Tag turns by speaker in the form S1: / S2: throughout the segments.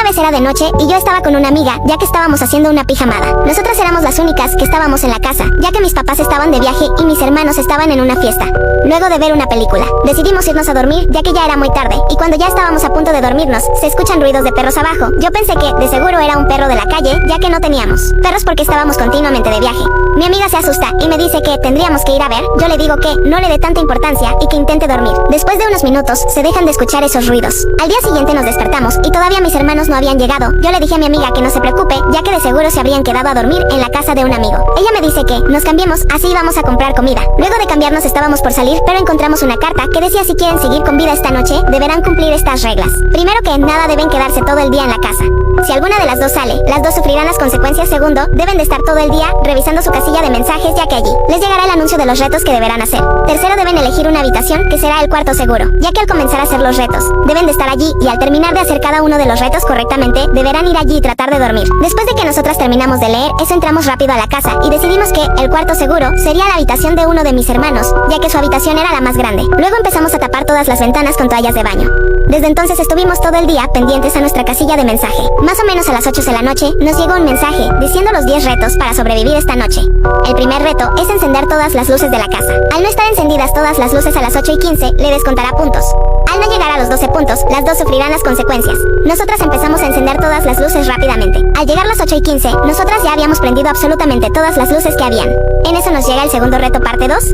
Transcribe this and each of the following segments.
S1: vez era de noche y yo estaba con una amiga, ya que estábamos haciendo una pijamada. Nosotras éramos las únicas que estábamos en la casa, ya que mis papás estaban de viaje y mis hermanos estaban en una fiesta. Luego de ver una película, decidimos irnos a dormir, ya que ya era muy tarde, y cuando ya estábamos a punto de dormirnos, se escuchan ruidos de perros abajo. Yo pensé que, de seguro era un perro de la calle, ya que no teníamos perros porque estábamos continuamente de viaje. Mi amiga se asusta y me dice que tendríamos que ir a ver. Yo le digo que no le dé tanta importancia y que intente dormir. Después de unos minutos, se dejan de escuchar esos ruidos. Al día siguiente nos despertamos y todavía mis hermanos no habían llegado. Yo le dije a mi amiga que no se preocupe, ya que de seguro se habrían quedado a dormir en la casa de un amigo. Ella me dice que nos cambiemos, así íbamos a comprar comida. Luego de cambiarnos estábamos por salir, pero encontramos una carta que decía: si quieren seguir con vida esta noche, deberán cumplir estas reglas. Primero que nada, deben quedarse todo el día en la casa. Si alguna de las dos sale, las dos sufrirán las consecuencias. Segundo, deben de estar todo el día revisando su casilla de mensajes, ya que allí les llegará el anuncio de los retos que deberán hacer. Tercero, deben elegir una habitación que será el cuarto seguro, ya que al comenzar a hacer los retos, deben de estar allí y al terminar de hacer cada uno de los retos correctamente, deberán ir allí y tratar de dormir. Después de que nosotras terminamos de leer eso, entramos rápido a la casa y decidimos que el cuarto seguro sería la habitación de uno de mis hermanos, ya que su habitación era la más grande. Luego empezamos a tapar todas las ventanas con toallas de baño. Desde entonces estuvimos todo el día pendientes a nuestra casilla de mensaje. Más o menos a las 8 de la noche nos llegó un mensaje diciendo los 10 retos para sobrevivir esta noche. El primer reto es encender todas las luces de la casa. Al no estar encendidas todas las luces a las 8:15, le descontará puntos. Al no llegar a los 12 puntos, las dos sufrirán las consecuencias. Nosotras empezamos a encender todas las luces rápidamente. Al llegar las 8:15, nosotras ya habíamos prendido absolutamente todas las luces que habían. En eso nos llega el segundo reto parte 2.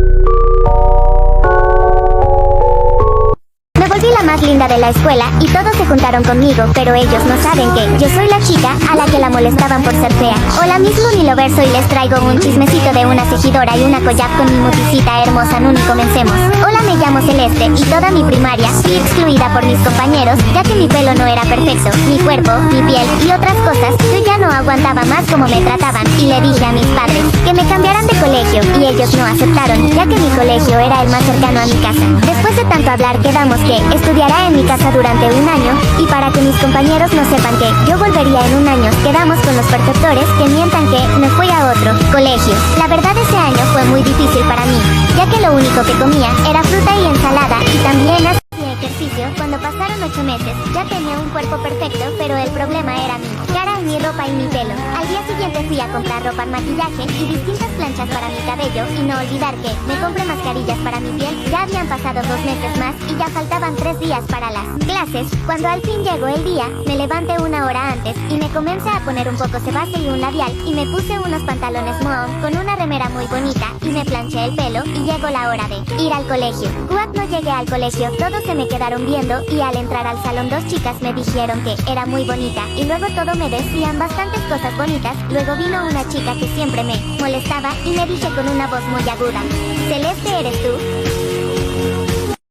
S1: Me volví la más linda de la escuela y todos se juntaron conmigo, pero ellos no saben que yo soy la chica a la que la molestaban por ser fea. Hola, mis Munilovers, hoy les traigo un chismecito de una cejidora y una collab con mi muticita hermosa. Nuni, comencemos. Hola, me llamo Celeste y toda mi primaria fui excluida por mis compañeros, ya que mi pelo no era perfecto, mi cuerpo, mi piel y otras cosas. Yo ya no aguantaba más como me trataban y le dije a mis padres que me cambiaran de colegio y ellos no aceptaron, ya que mi colegio era el más cercano a mi casa. Después de tanto hablar, quedamos que estudiará en mi casa durante un año, y para que mis compañeros no sepan que yo volvería en un año, quedamos con los perceptores que mientan que me fui a otro colegio. La verdad, ese año fue muy difícil para mí, ya que lo único que comía era fruta y ensalada, y también hacía ejercicio. Cuando pasaron 8 meses, ya tenía un cuerpo perfecto, pero el problema era mi cara, mi ropa y mi pelo. Al día siguiente fui a comprar ropa, maquillaje y distintas planchas para mi cabello, y no olvidar que me compré mascarillas para mi piel. Ya habían pasado 2 meses más y ya faltaban 3 días para las clases. Cuando al fin llegó el día, me levanté una hora antes y me comencé a poner un poco de base y un labial, y me puse unos pantalones mohawk con una remera muy bonita y me planché el pelo, y llegó la hora de ir al colegio. Cuando no llegué al colegio, todos se me quedaron viendo, y al entrar al salón 2 chicas me dijeron que era muy bonita, y luego todo me decían bastantes cosas bonitas. Luego vino una chica que siempre me molestaba y me dije con una voz muy aguda: Celeste, ¿eres tú?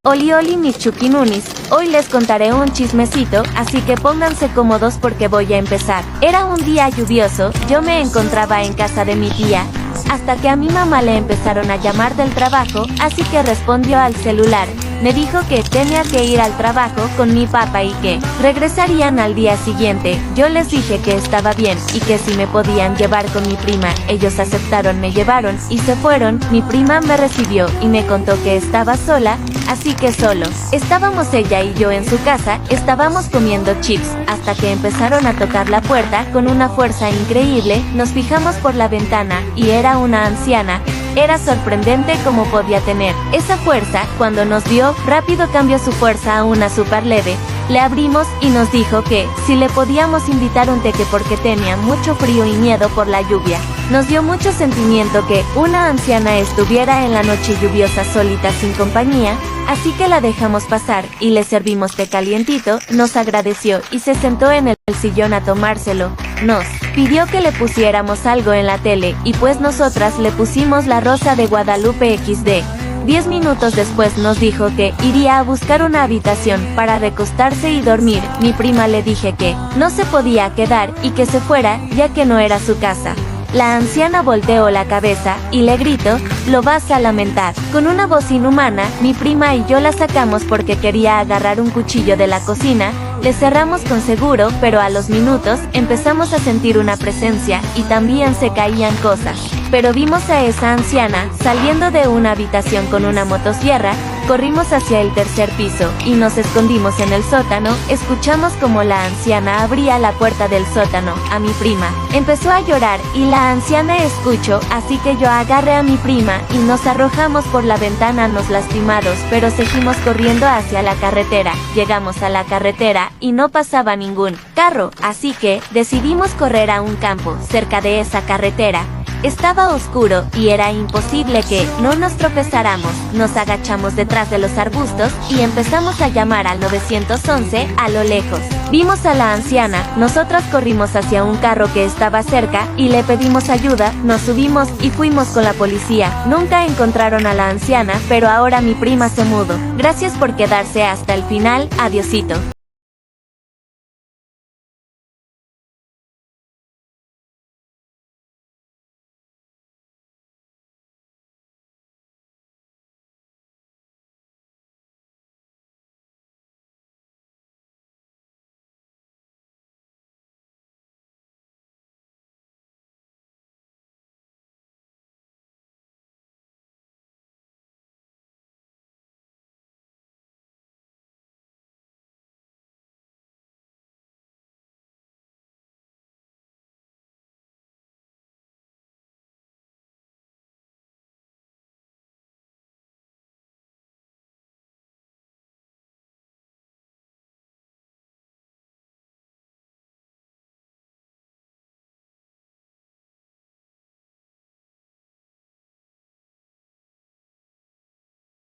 S2: Oli oli, mis chukinunis, hoy les contaré un chismecito, así que pónganse cómodos porque voy a empezar. Era un día lluvioso, yo me encontraba en casa de mi tía, hasta que a mi mamá le empezaron a llamar del trabajo, así que respondió al celular. Me dijo que tenía que ir al trabajo con mi papá y que regresarían al día siguiente. Yo les dije que estaba bien y que si me podían llevar con mi prima. Ellos aceptaron, me llevaron y se fueron. Mi prima me recibió y me contó que estaba sola, así que solos estábamos ella y yo en su casa. Estábamos comiendo chips, hasta que empezaron a tocar la puerta con una fuerza increíble. Nos fijamos por la ventana y era una anciana. Era sorprendente cómo podía tener esa fuerza. Cuando nos vio, rápido cambió su fuerza a una super leve. Le abrimos y nos dijo que si le podíamos invitar un teque porque tenía mucho frío y miedo por la lluvia. Nos dio mucho sentimiento que una anciana estuviera en la noche lluviosa solita sin compañía, así que la dejamos pasar y le servimos té calientito. Nos agradeció y se sentó en el sillón a tomárselo. Nos pidió que le pusiéramos algo en la tele y pues nosotras le pusimos La Rosa de Guadalupe XD. 10 minutos después nos dijo que iría a buscar una habitación para recostarse y dormir. Mi prima le dije que no se podía quedar y que se fuera, ya que no era su casa. La anciana volteó la cabeza y le gritó: "Lo vas a lamentar". Con una voz inhumana, mi prima y yo la sacamos porque quería agarrar un cuchillo de la cocina. Le cerramos con seguro, pero a los minutos empezamos a sentir una presencia y también se caían cosas. Pero vimos a esa anciana saliendo de una habitación con una motosierra corrimos hacia el tercer piso, y nos escondimos en el sótano. Escuchamos como la anciana abría la puerta del sótano, a mi prima. Empezó a llorar, y la anciana escuchó, así que yo agarré a mi prima, y nos arrojamos por la ventana nos lastimados, pero seguimos corriendo hacia la carretera. Llegamos a la carretera, y no pasaba ningún carro, así que decidimos correr a un campo, cerca de esa carretera. Estaba oscuro, y era imposible que no nos tropezáramos. Nos agachamos detrás de los arbustos, y empezamos a llamar al 911, a lo lejos. Vimos a la anciana, nosotras corrimos hacia un carro que estaba cerca, y le pedimos ayuda, nos subimos, y fuimos con la policía. Nunca encontraron a la anciana, pero ahora mi prima se mudó. Gracias por quedarse hasta el final, adiosito.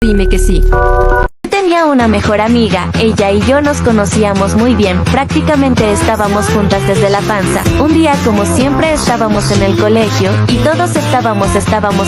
S3: Dime que sí.
S2: Tenía una mejor amiga, ella y yo nos conocíamos muy bien, prácticamente estábamos juntas desde la panza. Un día, como siempre, estábamos en el colegio, y todos estábamos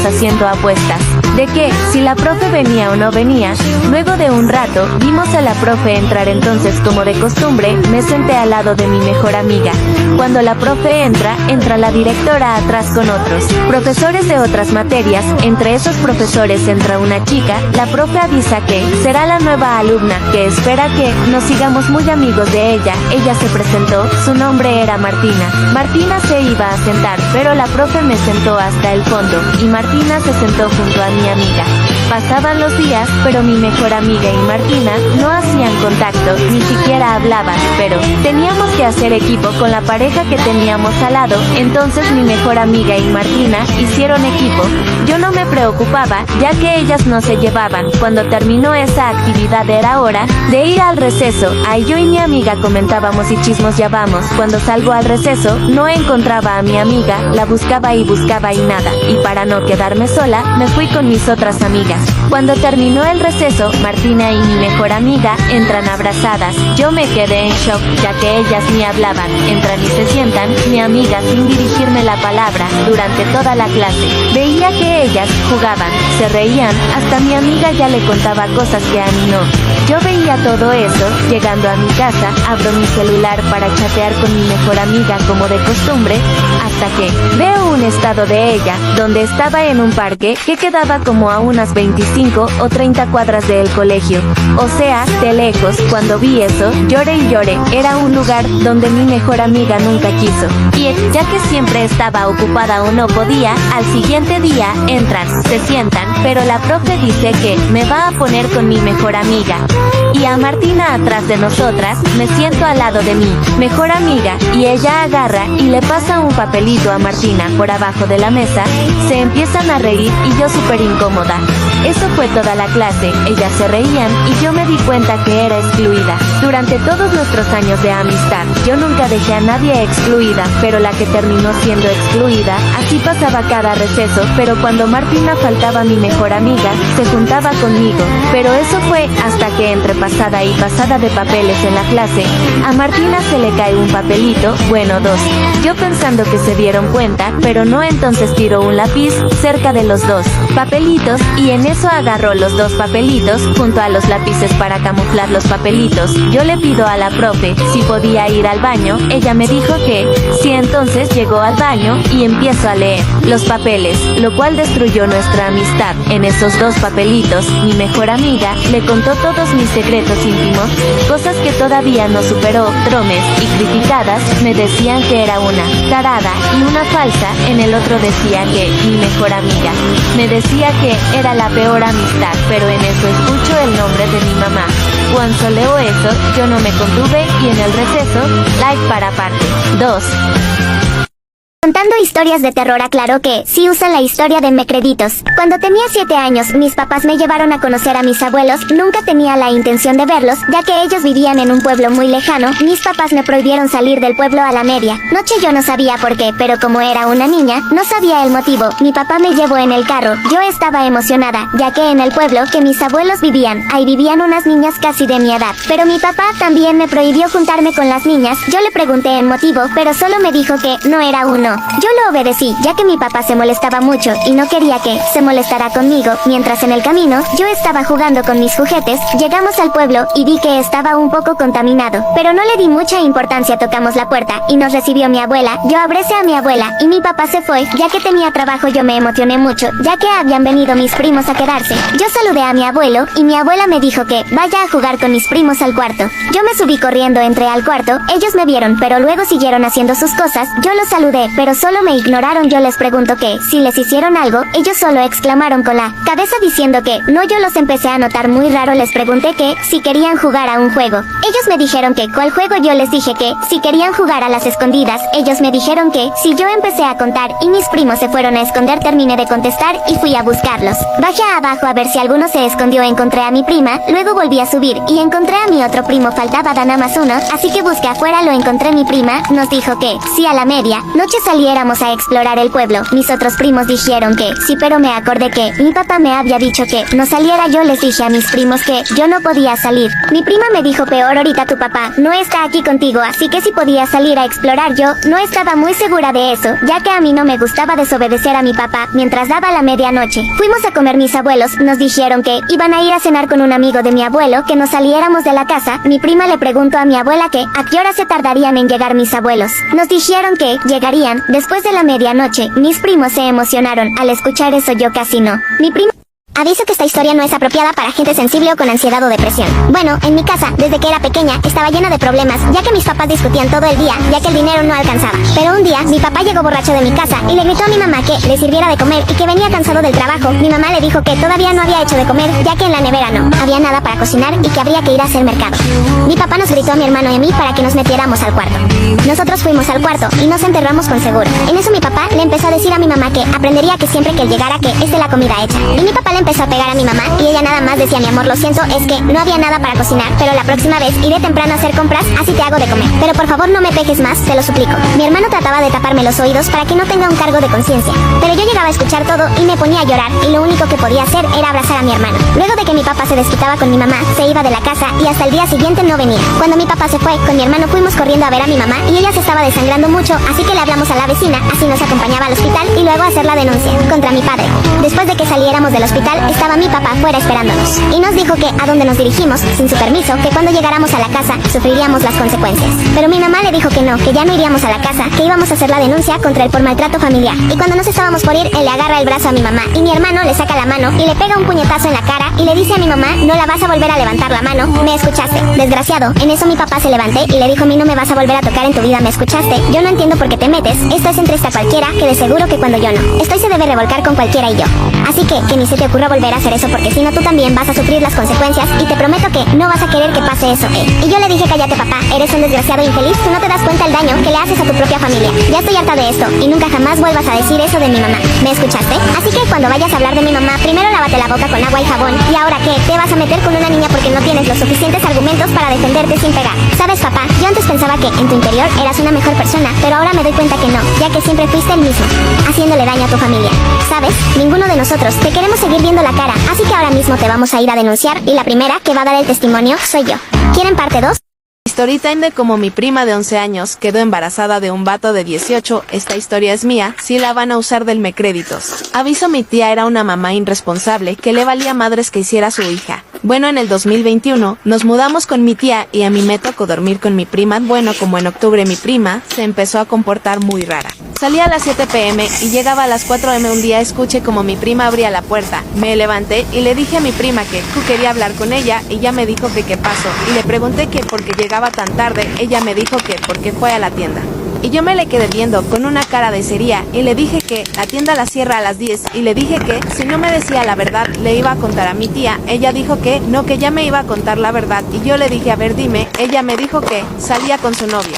S2: haciendo apuestas, de que, si la profe venía o no venía. Luego de un rato, vimos a la profe entrar, entonces como de costumbre, me senté al lado de mi mejor amiga. Cuando la profe entra la directora atrás con otros profesores de otras materias, entre esos profesores entra una chica, la profe avisa que será la nueva alumna, que espera que nos sigamos muy amigos de ella. Ella se presentó, su nombre era Martina. Martina se iba a sentar, pero la profe me sentó hasta el fondo, y Martina se sentó junto a mi amiga. Pasaban los días, pero mi mejor amiga y Martina no hacían contacto, ni siquiera hablaban, pero teníamos que hacer equipo con la pareja que teníamos al lado, entonces mi mejor amiga y Martina hicieron equipo. Yo no me preocupaba, ya que ellas no se llevaban. Cuando terminó esa actividad era hora de ir al receso. Ahí yo y mi amiga comentábamos y chismoseábamos. Cuando salgo al receso, no encontraba a mi amiga, la buscaba y nada, y para no quedarme sola, me fui con mis otras amigas. Cuando terminó el receso, Martina y mi mejor amiga entran abrazadas. Yo me quedé en shock, ya que ellas ni hablaban. Entran y se sientan, mi amiga sin dirigirme la palabra, durante toda la clase. Veía que ellas jugaban, se reían, hasta mi amiga ya le contaba cosas que a mí no. Yo veía todo eso. Llegando a mi casa, abro mi celular para chatear con mi mejor amiga como de costumbre, hasta que veo un estado de ella, donde estaba en un parque que quedaba como a unas 25 o 30 cuadras del colegio. O sea, de lejos. Cuando vi eso, lloré y lloré. Era un lugar donde mi mejor amiga nunca quiso. Y ya que siempre estaba ocupada o no podía, al siguiente día entran, se sientan, pero la profe dice que me va a poner con mi mejor amiga. Y a Martina atrás de nosotras, me siento al lado de mi mejor amiga, y ella agarra y le pasa un papelito a Martina por abajo de la mesa. Se empiezan a reír y yo súper incómoda. Eso fue toda la clase, ellas se reían y yo me di cuenta que era excluida. Durante todos nuestros años de amistad, yo nunca dejé a nadie excluida, pero la que terminó siendo excluida, así pasaba cada receso, pero cuando Martina faltaba mi mejor amiga, se juntaba conmigo. Pero eso fue hasta que entre pasada y pasada de papeles en la clase, a Martina se le cae un papelito, bueno, dos. Yo pensando que se dieron cuenta, pero no, entonces tiró un lápiz cerca de los dos papelitos, y en eso agarró los dos papelitos junto a los lápices para camuflar los papelitos. Yo le pido a la profe si podía ir al baño, ella me dijo que sí, entonces llegó al baño y empiezo a leer los papeles, lo cual destruyó nuestra amistad. En esos 2 papelitos, mi mejor amiga le contó todos mis secretos íntimos, cosas que todavía no superó. Bromes y criticadas me decían que era una tarada y una falsa. En el otro decía que mi mejor amiga me decía que era la peor amistad, pero en eso escucho el nombre de mi mamá. Cuando leo eso, yo no me contuve y en el receso, like para parte 2.
S1: Contando historias de terror, aclaró que sí usan la historia de Mecreditos. Cuando tenía 7 años, mis papás me llevaron a conocer a mis abuelos. Nunca tenía la intención de verlos, ya que ellos vivían en un pueblo muy lejano. Mis papás me prohibieron salir del pueblo a la medianoche. Yo no sabía por qué, pero como era una niña, no sabía el motivo. Mi papá me llevó en el carro. Yo estaba emocionada, ya que en el pueblo que mis abuelos vivían, ahí vivían unas niñas casi de mi edad. Pero mi papá también me prohibió juntarme con las niñas. Yo le pregunté el motivo, pero solo me dijo que no era uno. Yo lo obedecí, ya que mi papá se molestaba mucho y no quería que se molestara conmigo. Mientras en el camino, yo estaba jugando con mis juguetes. Llegamos al pueblo y vi que estaba un poco contaminado, pero no le di mucha importancia. Tocamos la puerta y nos recibió mi abuela. Yo abracé a mi abuela y mi papá se fue, ya que tenía trabajo. Yo me emocioné mucho, ya que habían venido mis primos a quedarse. Yo saludé a mi abuelo y mi abuela me dijo que vaya a jugar con mis primos al cuarto. Yo me subí corriendo, entré al cuarto. Ellos me vieron, pero luego siguieron haciendo sus cosas. Yo los saludé, pero solo me ignoraron. Yo les pregunto que si les hicieron algo. Ellos solo exclamaron con la cabeza diciendo que no. Yo los empecé a notar muy raro. Les pregunté que si querían jugar a un juego. Ellos me dijeron que ¿cuál juego? Yo les dije que si querían jugar a las escondidas. Ellos me dijeron que si. Yo empecé a contar y mis primos se fueron a esconder. Terminé de contestar y fui a buscarlos. Bajé abajo a ver si alguno se escondió. Encontré a mi prima, luego volví a subir y encontré a mi otro primo. Faltaba nada más uno, así que busqué afuera. Lo encontré. Mi prima nos dijo que si a la medianoche saliéramos a explorar el pueblo. Mis otros primos dijeron que sí, pero me acordé que mi papá me había dicho que no saliera. Yo les dije a mis primos que yo no podía salir. Mi prima me dijo peor, ahorita tu papá no está aquí contigo, así que si podía salir a explorar. Yo no estaba muy segura de eso, ya que a mí no me gustaba desobedecer a mi papá. Mientras daba la medianoche, fuimos a comer. Mis abuelos nos dijeron que iban a ir a cenar con un amigo de mi abuelo, que no saliéramos de la casa. Mi prima le preguntó a mi abuela que a qué hora se tardarían en llegar mis abuelos. Nos dijeron que llegarían después de la medianoche. Mis primos se emocionaron al escuchar eso. Yo casi no. Mi prima... Aviso que esta historia no es apropiada para gente sensible o con ansiedad o depresión. Bueno, en mi casa, desde que era pequeña, estaba llena de problemas, ya que mis papás discutían todo el día, ya que el dinero no alcanzaba. Pero un día, mi papá llegó borracho de mi casa y le gritó a mi mamá que le sirviera de comer y que venía cansado del trabajo. Mi mamá le dijo que todavía no había hecho de comer, ya que en la nevera no había nada para cocinar y que habría que ir a hacer mercado. Mi papá nos gritó a mi hermano y a mí para que nos metiéramos al cuarto. Nosotros fuimos al cuarto y nos enterramos con seguro. En eso mi papá le empezó a decir a mi mamá que aprendería que siempre que él llegara que esté la comida hecha. Y mi papá le empezó a pegar a mi mamá y ella nada más decía: mi amor, lo siento, es que no había nada para cocinar, pero la próxima vez iré temprano a hacer compras, así te hago de comer. Pero por favor no me pegues más, te lo suplico. Mi hermano trataba de taparme los oídos para que no tenga un cargo de conciencia, pero yo llegaba a escuchar todo y me ponía a llorar y lo único que podía hacer era abrazar a mi hermano. Luego de que mi papá se desquitaba con mi mamá, se iba de la casa y hasta el día siguiente no venía. Cuando mi papá se fue, con mi hermano fuimos corriendo a ver a mi mamá y ella se estaba desangrando mucho, así que le hablamos a la vecina, así nos acompañaba al hospital y luego a hacer la denuncia contra mi padre. Después de que saliéramos del hospital, estaba mi papá fuera esperándonos y nos dijo que a donde nos dirigimos, sin su permiso, que cuando llegáramos a la casa sufriríamos las consecuencias. Pero mi mamá le dijo que no, que ya no iríamos a la casa, que íbamos a hacer la denuncia contra él por maltrato familiar. Y cuando nos estábamos por ir, él le agarra el brazo a mi mamá y mi hermano le saca la mano y le pega un puñetazo en la cara y le dice a mi mamá: no la vas a volver a levantar la mano, ¿me escuchaste? Desgraciado. En eso mi papá se levantó y le dijo: a mí no me vas a volver a tocar en tu vida, ¿me escuchaste? Yo no entiendo por qué te metes, esto es entre esta cualquiera, que de seguro que cuando yo no estoy se debe revolcar con cualquiera y yo. Así que ni se te ocurra volver a hacer eso, porque si no tú también vas a sufrir las consecuencias y te prometo que no vas a querer que pase eso, Y yo le dije: cállate papá, eres un desgraciado infeliz, tú no te das cuenta el daño que le haces a tu propia familia. Ya estoy harta de esto y nunca jamás vuelvas a decir eso de mi mamá, ¿me escuchaste? Así que cuando vayas a hablar de mi mamá, primero lávate la boca con agua y jabón. ¿Y ahora qué? ¿Te vas a meter con una niña porque no tienes los suficientes argumentos para defenderte sin pegar? ¿Sabes papá? Yo antes pensaba que en tu interior eras una mejor persona, pero ahora me doy cuenta que no, ya que siempre fuiste el mismo, haciéndole daño a tu familia. ¿Sabes? Ninguno de nosotros te queremos seguir viendo la cara, así que ahora mismo te vamos a ir a denunciar y la primera que va a dar el testimonio soy yo. ¿Quieren parte 2?
S3: Storytime de cómo mi prima de 11 años quedó embarazada de un vato de 18. Esta historia es mía, si la van a usar del Mecréditos. Aviso: mi tía era una mamá irresponsable que le valía madres que hiciera su hija. Bueno, en el 2021 nos mudamos con mi tía y a mí me tocó dormir con mi prima. Bueno, como en octubre mi prima se empezó a comportar muy rara. Salía a las 7 p.m. y llegaba a las 4 m. Un día escuché como mi prima abría la puerta. Me levanté y le dije a mi prima que quería hablar con ella. Ella me dijo que qué pasó y le pregunté que por qué llegaba tan tarde. Ella me dijo que porque fue a la tienda. Y yo me le quedé viendo con una cara de sería y le dije que la tienda la cierra a las 10 y le dije que si no me decía la verdad le iba a contar a mi tía. Ella dijo que no, que ya me iba a contar la verdad y yo le dije a ver dime. Ella me dijo que salía con su novio,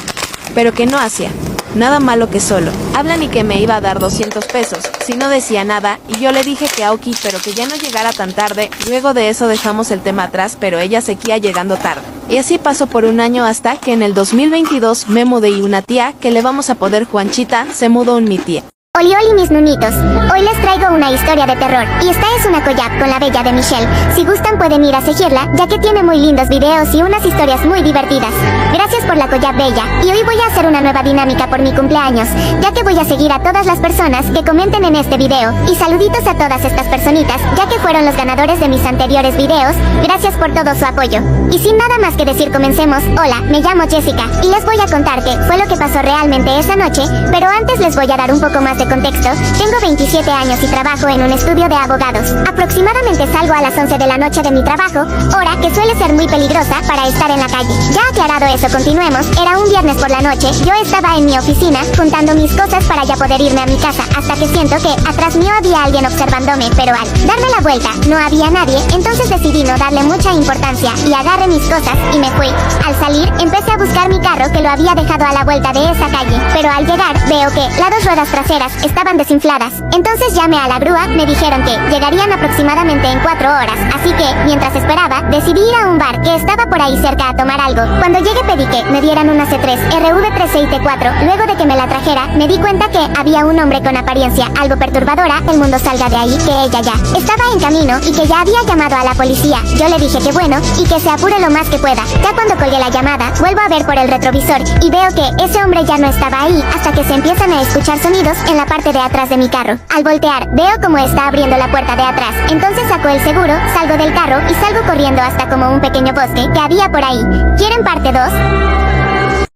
S3: pero que no hacía nada malo, que solo hablan y que me iba a dar 200 pesos si no decía nada y yo le dije que ok, pero que ya no llegara tan tarde. Luego de eso dejamos el tema atrás, pero ella seguía llegando tarde. Y así pasó por un año hasta que en el 2022 me mudé y una tía que le vamos a poner Juanchita se mudó en mi tía.
S1: Oli oli mis nunitos, hoy les traigo una historia de terror, y esta es una collab con la bella de Michelle. Si gustan pueden ir a seguirla, ya que tiene muy lindos videos y unas historias muy divertidas. Gracias por la collab bella, y hoy voy a hacer una nueva dinámica por mi cumpleaños, ya que voy a seguir a todas las personas que comenten en este video, y saluditos a todas estas personitas, ya que fueron los ganadores de mis anteriores videos. Gracias por todo su apoyo. Y sin nada más que decir comencemos. Hola, me llamo Jessica, y les voy a contar qué fue lo que pasó realmente esa noche, pero antes les voy a dar un poco más de contexto. Tengo 27 años y trabajo en un estudio de abogados. Aproximadamente salgo a las 11 de la noche de mi trabajo, hora que suele ser muy peligrosa para estar en la calle. Ya aclarado eso, continuemos. Era un viernes por la noche, yo estaba en mi oficina juntando mis cosas para ya poder irme a mi casa, hasta que siento que atrás mío había alguien observándome, pero al darme la vuelta no había nadie, entonces decidí no darle mucha importancia y agarré mis cosas y me fui. Al salir empecé a buscar mi carro que lo había dejado a la vuelta de esa calle, pero al llegar veo que las dos ruedas traseras estaban desinfladas. Entonces llamé a la grúa, me dijeron que llegarían aproximadamente en 4 horas, así que, mientras esperaba, decidí ir a un bar que estaba por ahí cerca a tomar algo. Cuando llegué pedí que me dieran una C3, RV3 y T4, luego de que me la trajera, me di cuenta que había un hombre con apariencia algo perturbadora. El mundo salga de ahí, que ella ya estaba en camino y que ya había llamado a la policía. Yo le dije que bueno, y que se apure lo más que pueda. Ya cuando colgué la llamada, vuelvo a ver por el retrovisor, y veo que ese hombre ya no estaba ahí, hasta que se empiezan a escuchar sonidos en la parte de atrás de mi carro. Al voltear, veo como está abriendo la puerta de atrás. Entonces saco el seguro, salgo del carro y salgo corriendo hasta como un pequeño bosque que había por ahí. ¿Quieren parte 2?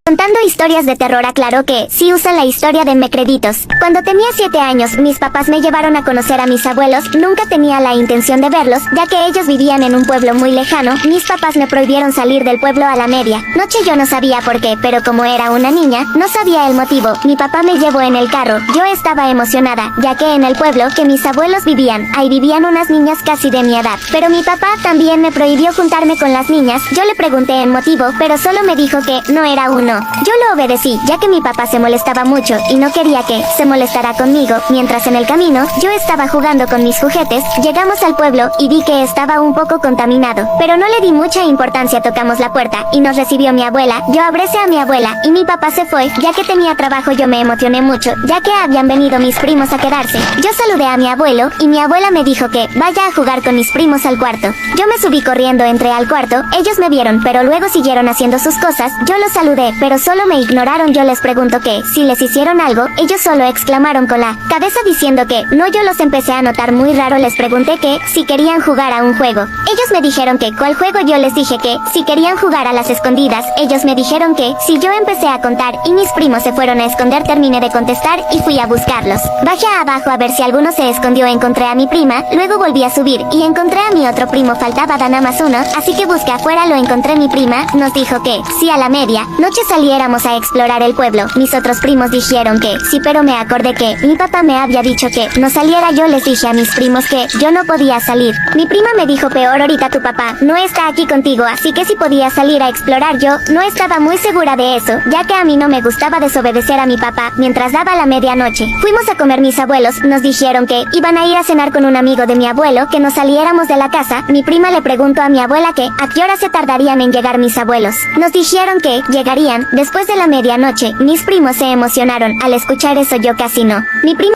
S1: Contando historias de terror, aclaró que sí usan la historia de Me Creditos. Cuando tenía 7 años, mis papás me llevaron a conocer a mis abuelos. Nunca tenía la intención de verlos, ya que ellos vivían en un pueblo muy lejano. Mis papás me prohibieron salir del pueblo a la media noche. Yo no sabía por qué, pero como era una niña, no sabía el motivo. Mi papá me llevó en el carro. Yo estaba emocionada, ya que en el pueblo que mis abuelos vivían, ahí vivían unas niñas casi de mi edad. Pero mi papá también me prohibió juntarme con las niñas. Yo le pregunté el motivo, pero solo me dijo que no era uno. Yo lo obedecí, ya que mi papá se molestaba mucho y no quería que se molestara conmigo. Mientras en el camino, yo estaba jugando con mis juguetes. Llegamos al pueblo y vi que estaba un poco contaminado, pero no le di mucha importancia. Tocamos la puerta y nos recibió mi abuela. Yo abracé a mi abuela y mi papá se fue, ya que tenía trabajo. Yo me emocioné mucho, ya que habían venido mis primos a quedarse. Yo saludé a mi abuelo y mi abuela me dijo que vaya a jugar con mis primos al cuarto. Yo me subí corriendo, entré al cuarto. Ellos me vieron, pero luego siguieron haciendo sus cosas. Yo los saludé, pero solo me ignoraron. Yo les pregunto que si les hicieron algo, ellos solo exclamaron con la cabeza diciendo que no. Yo los empecé a notar muy raro. Les pregunté que si querían jugar a un juego. Ellos me dijeron que ¿cuál juego? Yo les dije que si querían jugar a las escondidas. Ellos me dijeron que si. Yo empecé a contar y mis primos se fueron a esconder. Terminé de contestar y fui a buscarlos. Bajé abajo a ver si alguno se escondió. Encontré a mi prima, luego volví a subir y encontré a mi otro primo. Faltaba nada más uno, así que busqué afuera. Lo encontré. Mi prima nos dijo que si a la media noche saliéramos a explorar el pueblo. Mis otros primos dijeron que sí, pero me acordé que mi papá me había dicho que no saliera. Yo les dije a mis primos que yo no podía salir. Mi prima me dijo peor, ahorita tu papá no está aquí contigo, así que si podía salir a explorar. Yo no estaba muy segura de eso, ya que a mí no me gustaba desobedecer a mi papá. Mientras daba la medianoche, fuimos a comer. Mis abuelos nos dijeron que iban a ir a cenar con un amigo de mi abuelo, que no saliéramos de la casa. Mi prima le preguntó a mi abuela que a qué hora se tardarían en llegar mis abuelos. Nos dijeron que llegarían después de la medianoche. Mis primos se emocionaron al escuchar eso. Yo casi no. Mi prima